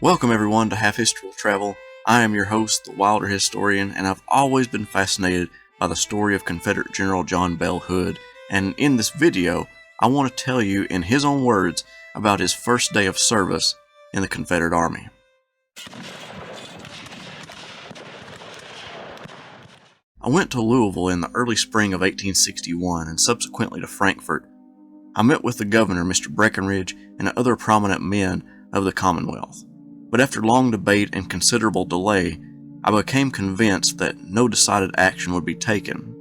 Welcome everyone to Half History Will Travel. I am your host, the Wilder Historian, and I've always been fascinated by the story of Confederate General John Bell Hood, and in this video, I want to tell you in his own words about his first day of service in the Confederate Army. I went to Louisville in the early spring of 1861 and subsequently to Frankfort. I met with the governor, Mr. Breckinridge, and other prominent men of the Commonwealth. But after long debate and considerable delay, I became convinced that no decided action would be taken.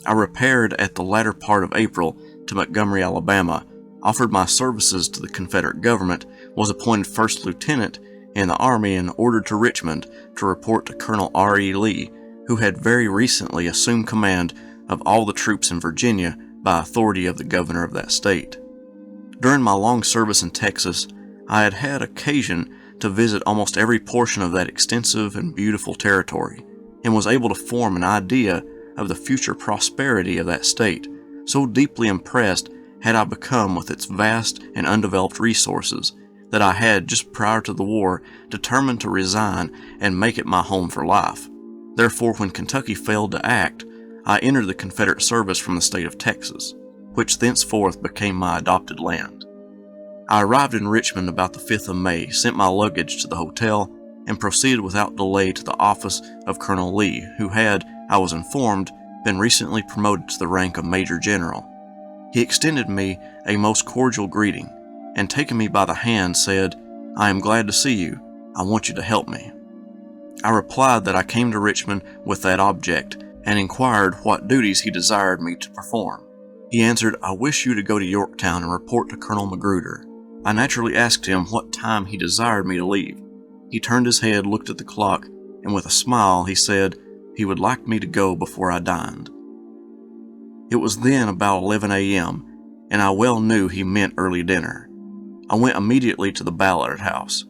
I repaired at the latter part of April to Montgomery, Alabama, offered my services to the Confederate government, was appointed first lieutenant in the Army, and ordered to Richmond to report to Colonel R.E. Lee, who had very recently assumed command of all the troops in Virginia by authority of the governor of that state. During my long service in Texas, I had had occasion to visit almost every portion of that extensive and beautiful territory, and was able to form an idea of the future prosperity of that state. So deeply impressed had I become with its vast and undeveloped resources that I had, just prior to the war, determined to resign and make it my home for life. Therefore, when Kentucky failed to act, I entered the Confederate service from the state of Texas, which thenceforth became my adopted land. I arrived in Richmond about the 5th of May, sent my luggage to the hotel, and proceeded without delay to the office of Colonel Lee, who had, I was informed, been recently promoted to the rank of Major General. He extended me a most cordial greeting, and taking me by the hand said, "I am glad to see you. I want you to help me." I replied that I came to Richmond with that object, and inquired what duties he desired me to perform. He answered, "I wish you to go to Yorktown and report to Colonel Magruder." I naturally asked him what time he desired me to leave. He turned his head, looked at the clock, and with a smile he said he would like me to go before I dined. It was then about 11 a.m., and I well knew he meant early dinner. I went immediately to the Ballard House,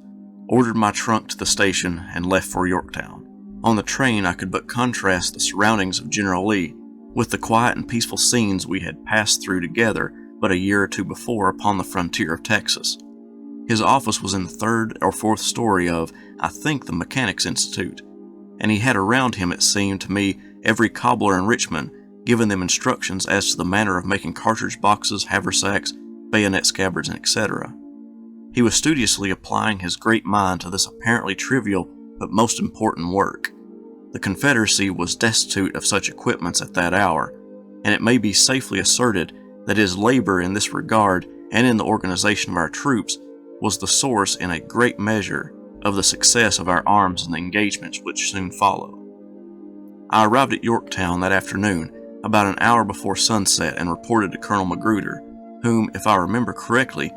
ordered my trunk to the station, and left for Yorktown. On the train I could but contrast the surroundings of General Lee with the quiet and peaceful scenes we had passed through together but a year or two before upon the frontier of Texas. His office was in the 3rd or 4th story of, I think, the Mechanics' Institute, and he had around him, it seemed to me, every cobbler in Richmond, giving them instructions as to the manner of making cartridge boxes, haversacks, bayonet scabbards, and etc. He was studiously applying his great mind to this apparently trivial but most important work. The Confederacy was destitute of such equipments at that hour, and it may be safely asserted that his labor in this regard and in the organization of our troops was the source in a great measure of the success of our arms in the engagements which soon followed. I arrived at Yorktown that afternoon about an hour before sunset and reported to Colonel Magruder, whom, if I remember correctly,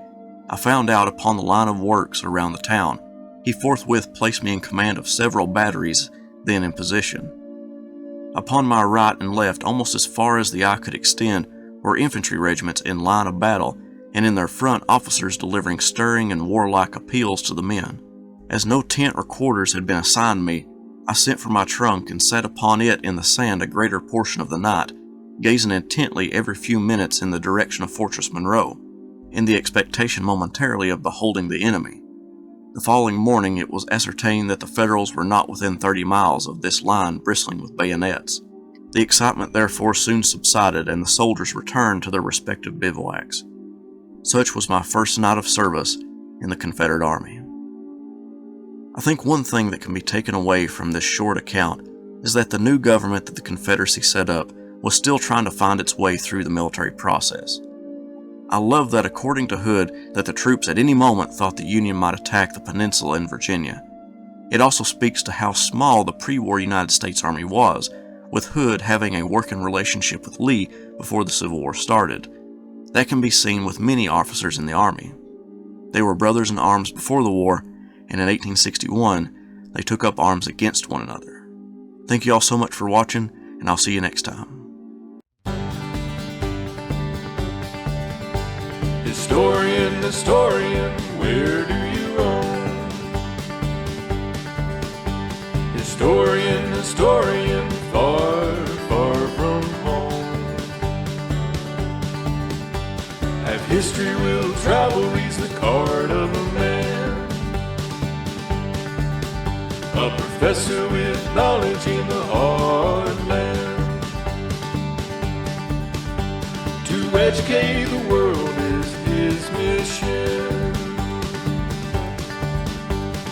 I found out upon the line of works around the town. He forthwith placed me in command of several batteries then in position. Upon my right and left, almost as far as the eye could extend, were infantry regiments in line of battle, and in their front officers delivering stirring and warlike appeals to the men. As no tent or quarters had been assigned me, I sent for my trunk and sat upon it in the sand a greater portion of the night, gazing intently every few minutes in the direction of Fortress Monroe, in the expectation momentarily of beholding the enemy. The following morning it was ascertained that the Federals were not within 30 miles of this line bristling with bayonets. The excitement therefore soon subsided, and the soldiers returned to their respective bivouacs. Such was my first night of service in the Confederate Army. I think one thing that can be taken away from this short account is that the new government that the Confederacy set up was still trying to find its way through the military process. I love that, according to Hood, that the troops at any moment thought the Union might attack the peninsula in Virginia. It also speaks to how small the pre-war United States Army was, with Hood having a working relationship with Lee before the Civil War started. That can be seen with many officers in the Army. They were brothers in arms before the war, and in 1861, they took up arms against one another. Thank you all so much for watching, and I'll see you next time. Historian, where do you roam? Historian, far, far from home. Half history will travel reads the card of a man. A professor with knowledge in the heartland. To educate the world is his mission.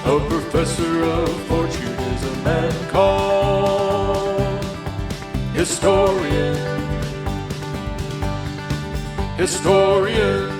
A professor of fortune is a man called historian. Historian.